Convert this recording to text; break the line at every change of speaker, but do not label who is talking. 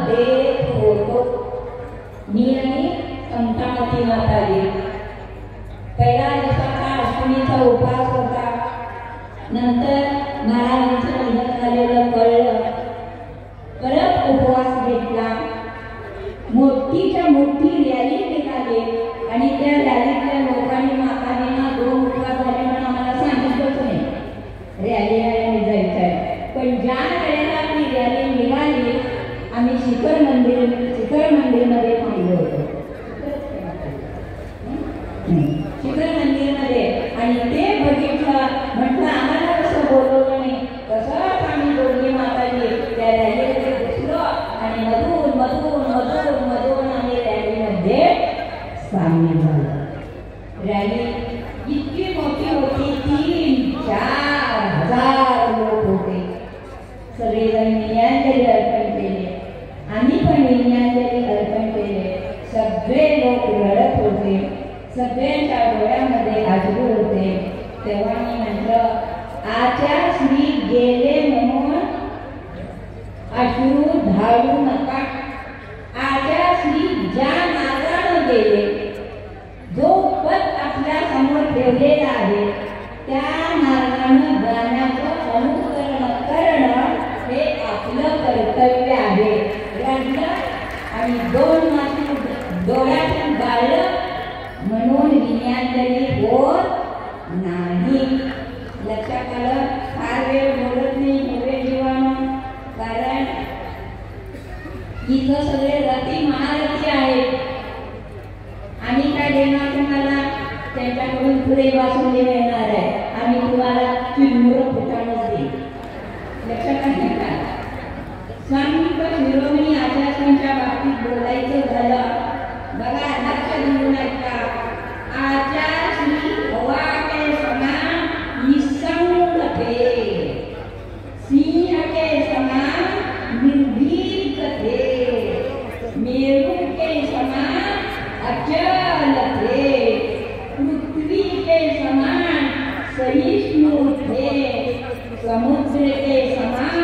देत होतो. नियमित समतामती माताजी. पहिला दिवसाचा अश्विनीचा उपास होता. नंतर महाराजांचं निधन झालेलं कळलं. परत उपवास घेतला. मोठीच्या मोठी रॅली निघाली आणि त्या रॅलीतल्या लोकांनी माताजींना 2 उपवास झाले म्हणून आम्हाला सांगितलंच नाही रॅलीला जायचं आहे. पण ज्या वेळेला ती रॅली निघाली आम्ही शिखर मंदिरमध्ये थांबलो होतो. शिखर मंदिरमध्ये आणि ते बघितलं. म्हटलं आम्हाला कसं बोलवलं नाही. तसंच आम्ही दोघी माताजी त्या रॅलीमध्ये बसलो आणि मधून आम्ही रॅलीमध्ये सामील झालो. रॅली इतकी मोठी होती. 3-4 हजार लोक होते. सगळेजण विनयांजली अर्पण केले. आम्ही पण विनयांजली अर्पण केले. सगळे लोक रडत होते. सगळ्यांच्या डोळ्यामध्ये अश्रू होते. तेव्हा मी म्हटलं आचार्यश्री गेले म्हणून अश्रू ढाळू नका. आचार्यश्री ज्या मार्गाने गेले, जो पथ आपल्या समोर ठेवलेला आहे त्या मार्गाने जाण्याचं अनुसरण करणं हे आपलं कर्तव्य आहे. रडलं आणि 2 माती डोळ्यातून गाळलं म्हणून विनयांजली होत नाही. लक्षात आलं. फार वेळ बोलत नाही नवे जीवाणू. कारण इथं सगळे रती महारथी आहेत. आम्ही काय देणार तुम्हाला? त्यांच्याकडून पुढे बासुंदी मिळणार आहे. आम्ही तुम्हाला चिरमुरं फुटाणच देऊ. लक्षात आहे का? संत शिरोमणी आचार्यांच्या बाबतीत बोलायचं झालं. बघा लक्ष देऊन ऐका. आचार्यश्री हवा के समान निसंग थे, सिंह के समान निर्भीक थे, मेरू के समान अचल थे, पृथ्वी के समान सहिष्णु थे, समुद्र के समान